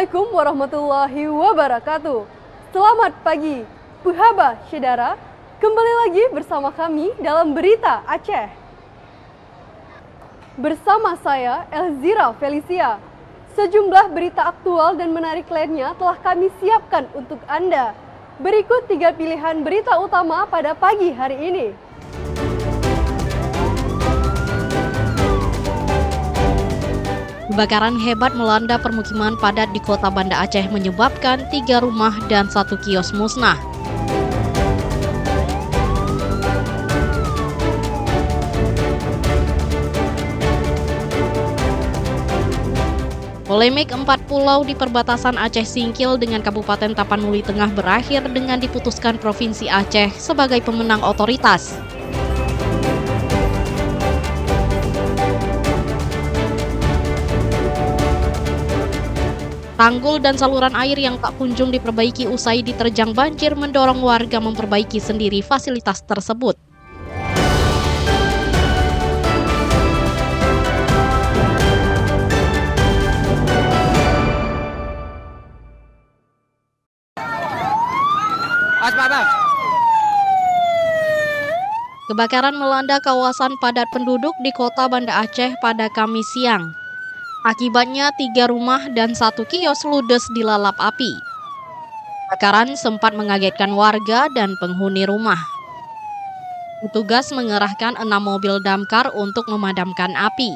Assalamualaikum warahmatullahi wabarakatuh. Selamat pagi, Puhaba Syedara. Kembali lagi bersama kami dalam Berita Aceh. Bersama saya, Elzira Felicia. Sejumlah berita aktual dan menarik lainnya telah kami siapkan untuk Anda. Berikut 3 pilihan berita utama pada pagi hari ini. Kebakaran hebat melanda permukiman padat di kota Banda Aceh menyebabkan 3 rumah dan 1 kios musnah. Polemik 4 pulau di perbatasan Aceh Singkil dengan Kabupaten Tapanuli Tengah berakhir dengan diputuskan Provinsi Aceh sebagai pemenang otoritas. Tanggul dan saluran air yang tak kunjung diperbaiki usai diterjang banjir mendorong warga memperbaiki sendiri fasilitas tersebut. Kebakaran melanda kawasan padat penduduk di kota Banda Aceh pada Kamis siang. Akibatnya 3 rumah dan 1 kios ludes dilalap api. Kebakaran sempat mengagetkan warga dan penghuni rumah. Petugas mengerahkan 6 mobil damkar untuk memadamkan api.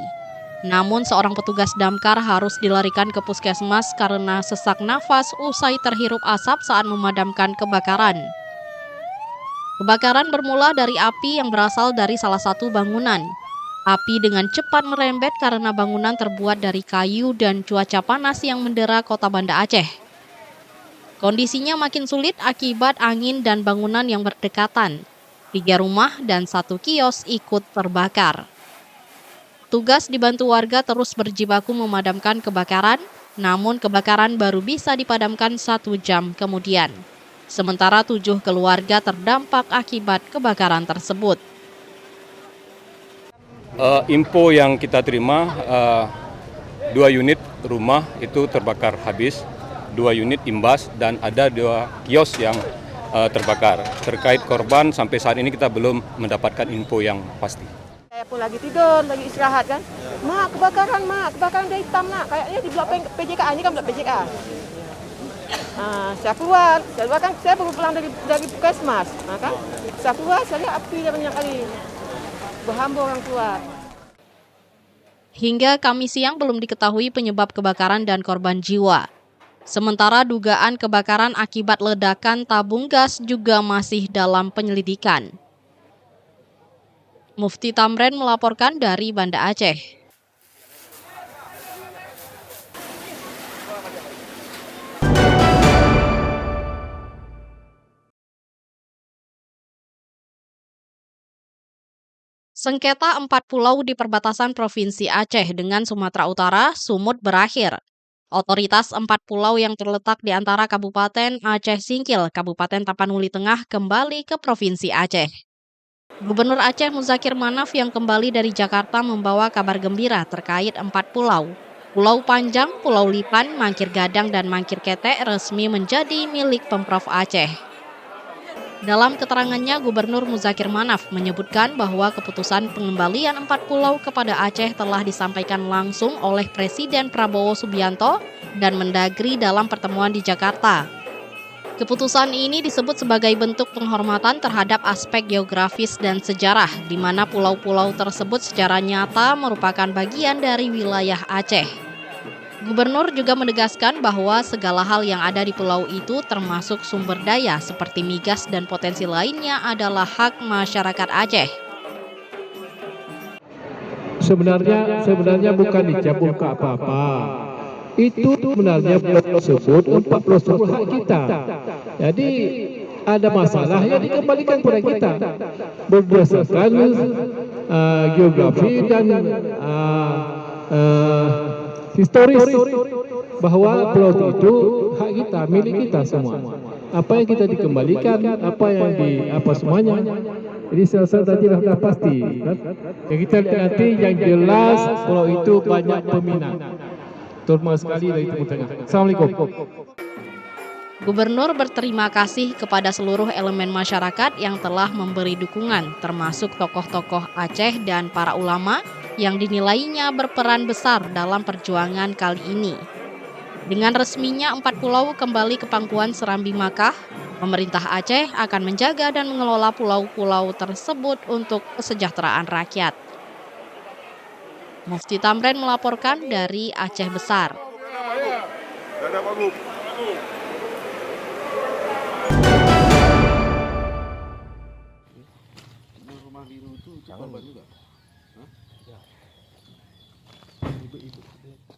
Namun seorang petugas damkar harus dilarikan ke puskesmas karena sesak nafas usai terhirup asap saat memadamkan kebakaran. Kebakaran bermula dari api yang berasal dari salah satu bangunan. Api dengan cepat merembet karena bangunan terbuat dari kayu dan cuaca panas yang mendera kota Banda Aceh. Kondisinya makin sulit akibat angin dan bangunan yang berdekatan. 3 rumah dan 1 kios ikut terbakar. Tugas dibantu warga terus berjibaku memadamkan kebakaran, namun kebakaran baru bisa dipadamkan 1 jam kemudian. Sementara 7 keluarga terdampak akibat kebakaran tersebut. Info yang kita terima, 2 unit rumah itu terbakar habis, 2 unit imbas, dan ada 2 kios yang terbakar. Terkait korban, sampai saat ini kita belum mendapatkan info yang pasti. Saya pun lagi tidur, lagi istirahat kan. Mak, kebakaran dia hitam nak. Kayaknya di blok PJKA, ini kan blok PJKA. Saya keluar kan saya baru pulang dari puskesmas. Kan? Saya keluar, saya lihat api dia banyak kali. Berhambur orang keluar. Hingga Kamis siang belum diketahui penyebab kebakaran dan korban jiwa. Sementara dugaan kebakaran akibat ledakan tabung gas juga masih dalam penyelidikan. Mufti Tamrin melaporkan dari Banda Aceh. Sengketa 4 pulau di perbatasan Provinsi Aceh dengan Sumatera Utara, Sumut berakhir. Otoritas 4 pulau yang terletak di antara Kabupaten Aceh Singkil, Kabupaten Tapanuli Tengah kembali ke Provinsi Aceh. Gubernur Aceh Muzakir Manaf yang kembali dari Jakarta membawa kabar gembira terkait 4 pulau. Pulau Panjang, Pulau Lipan, Mangkir Gadang, dan Mangkir Ketek resmi menjadi milik Pemprov Aceh. Dalam keterangannya, Gubernur Muzakir Manaf menyebutkan bahwa keputusan pengembalian 4 pulau kepada Aceh telah disampaikan langsung oleh Presiden Prabowo Subianto dan Mendagri dalam pertemuan di Jakarta. Keputusan ini disebut sebagai bentuk penghormatan terhadap aspek geografis dan sejarah, di mana pulau-pulau tersebut secara nyata merupakan bagian dari wilayah Aceh. Gubernur juga menegaskan bahwa segala hal yang ada di pulau itu termasuk sumber daya seperti migas dan potensi lainnya adalah hak masyarakat Aceh. Sebenarnya bukan dicabut ke apa-apa. Itu sebenarnya tersebut 40 hak kita. Jadi ada masalah yang dikembalikan kepada kita berdasarkan geografi dan historis bahwa pulau itu hak kita, milik kita semua. Apa yang kita dikembalikan, apa yang semuanya. Jadi saya tadi dah pasti. Yang kita lihat nanti yang jelas pulau itu banyak peminat. Terima sekali dari Timur Tengah. Assalamualaikum. Gubernur berterima kasih kepada seluruh elemen masyarakat yang telah memberi dukungan, termasuk tokoh-tokoh Aceh dan para ulama yang dinilainya berperan besar dalam perjuangan kali ini. Dengan resminya 4 pulau kembali ke pangkuan Serambi Makkah, pemerintah Aceh akan menjaga dan mengelola pulau-pulau tersebut untuk kesejahteraan rakyat. Mufti Tamrin melaporkan dari Aceh Besar.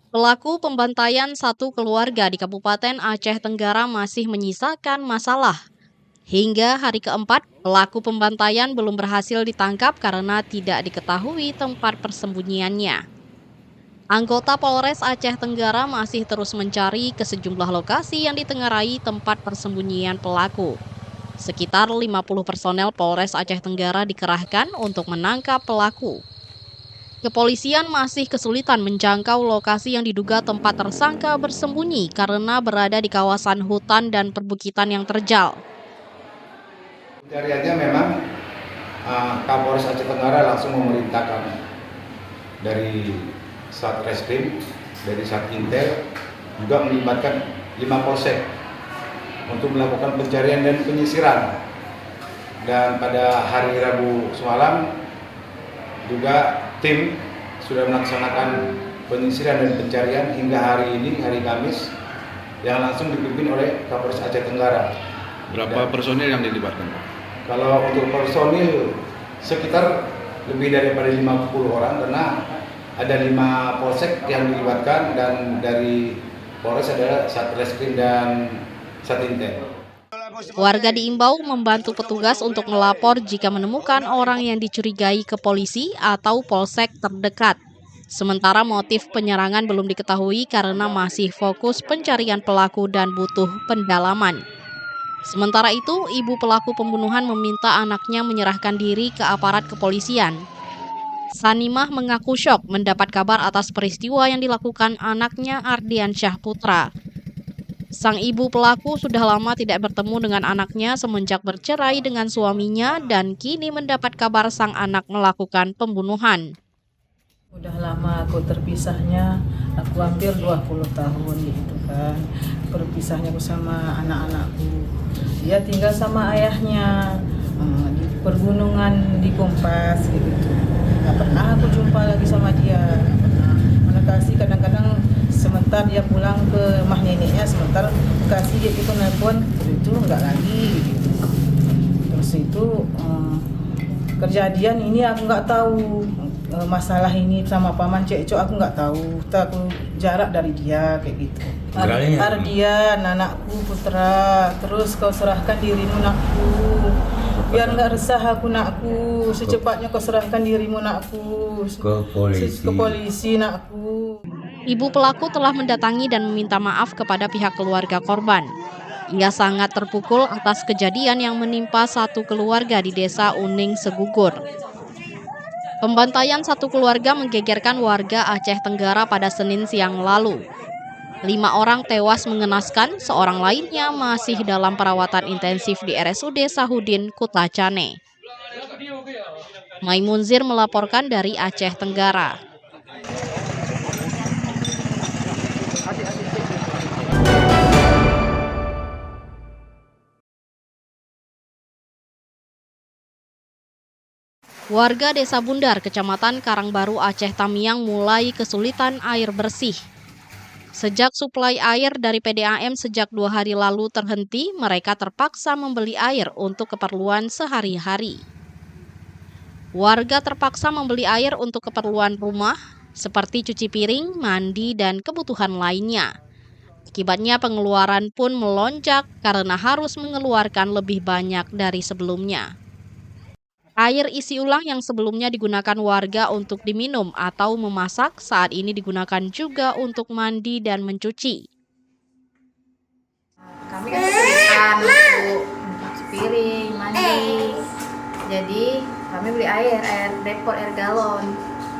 Pelaku pembantaian satu keluarga di Kabupaten Aceh Tenggara masih menyisakan masalah. Hingga hari keempat, pelaku pembantaian belum berhasil ditangkap karena tidak diketahui tempat persembunyiannya. Anggota Polres Aceh Tenggara masih terus mencari ke sejumlah lokasi yang ditengarai tempat persembunyian pelaku. Sekitar 50 personel Polres Aceh Tenggara dikerahkan untuk menangkap pelaku. Kepolisian masih kesulitan menjangkau lokasi yang diduga tempat tersangka bersembunyi karena berada di kawasan hutan dan perbukitan yang terjal. Pencariannya memang Kapolres Aceh Tenggara langsung memerintahkan dari Satreskrim, dari Satintel, juga melibatkan 5 polsek untuk melakukan pencarian dan penyisiran. Dan pada hari Rabu semalam juga tim sudah melaksanakan penyisiran dan pencarian hingga hari ini, hari Kamis, yang langsung dipimpin oleh Kapolres Aceh Tenggara. Berapa personil yang dilibatkan, Pak? Kalau untuk personil sekitar lebih daripada 50 orang karena ada 5 polsek yang dilibatkan dan dari Polres adalah Satreskrim dan Satintel. Warga diimbau membantu petugas untuk melapor jika menemukan orang yang dicurigai ke polisi atau polsek terdekat. Sementara motif penyerangan belum diketahui karena masih fokus pencarian pelaku dan butuh pendalaman. Sementara itu, ibu pelaku pembunuhan meminta anaknya menyerahkan diri ke aparat kepolisian. Sanimah mengaku syok mendapat kabar atas peristiwa yang dilakukan anaknya Ardian Syah Putra. Sang ibu pelaku sudah lama tidak bertemu dengan anaknya semenjak bercerai dengan suaminya dan kini mendapat kabar sang anak melakukan pembunuhan. Udah lama aku terpisahnya, aku hampir 20 tahun gitu kan. Berpisahnya aku sama anak-anakku. Dia tinggal sama ayahnya di pergunungan di Kompas gitu. Gak pernah aku jumpa lagi sama dia. Mana kasih kadang-kadang sebentar dia pulang ke rumah neneknya, sebentar kasih dia itu nelpon, itu enggak lagi gitu. Terus itu kejadian ini aku nggak tahu, masalah ini sama paman cekcok aku nggak tahu, aku jarak dari dia kayak gitu. Ardian, anakku Putra, terus kau serahkan dirimu nakku, biar nggak resah aku nakku, secepatnya kau serahkan dirimu nakku ke polisi nakku. Ibu pelaku telah mendatangi dan meminta maaf kepada pihak keluarga korban. Ia sangat terpukul atas kejadian yang menimpa satu keluarga di desa Uning Segugur. Pembantaian satu keluarga menggegerkan warga Aceh Tenggara pada Senin siang lalu. 5 orang tewas mengenaskan, seorang lainnya masih dalam perawatan intensif di RSUD Sahudin, Kuta Cane. Maimunzir melaporkan dari Aceh Tenggara. Warga Desa Bundar, Kecamatan Karangbaru, Aceh Tamiang mulai kesulitan air bersih. Sejak suplai air dari PDAM sejak 2 hari lalu terhenti, mereka terpaksa membeli air untuk keperluan sehari-hari. Warga terpaksa membeli air untuk keperluan rumah, seperti cuci piring, mandi, dan kebutuhan lainnya. Akibatnya pengeluaran pun melonjak karena harus mengeluarkan lebih banyak dari sebelumnya. Air isi ulang yang sebelumnya digunakan warga untuk diminum atau memasak saat ini digunakan juga untuk mandi dan mencuci. Kami kan kesulitan untuk mencuci piring, mandi. Jadi kami beli air depot, air galon.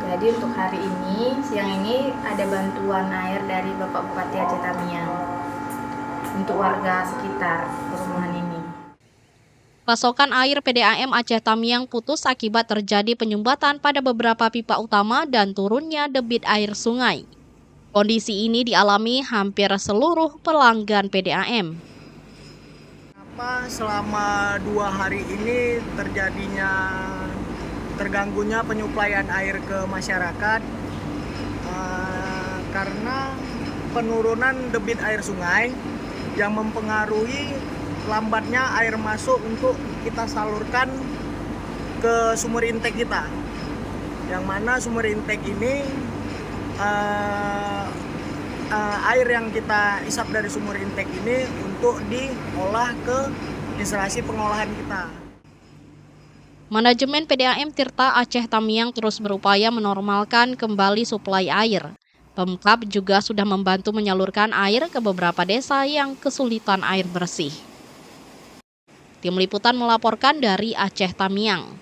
Jadi untuk hari ini, siang ini ada bantuan air dari Bapak Bupati Aceh Tamiang untuk warga sekitar perumahan ini. Pasokan air PDAM Aceh Tamiang putus akibat terjadi penyumbatan pada beberapa pipa utama dan turunnya debit air sungai. Kondisi ini dialami hampir seluruh pelanggan PDAM. Selama 2 hari ini terganggunya penyuplaian air ke masyarakat karena penurunan debit air sungai yang mempengaruhi lambatnya air masuk untuk kita salurkan ke sumur intake kita, yang mana sumur intake ini air yang kita isap dari sumur intake ini untuk diolah ke instalasi pengolahan kita. Manajemen PDAM Tirta Aceh Tamiang terus berupaya menormalkan kembali suplai air. Pemkab juga sudah membantu menyalurkan air ke beberapa desa yang kesulitan air bersih. Tim Liputan melaporkan dari Aceh Tamiang.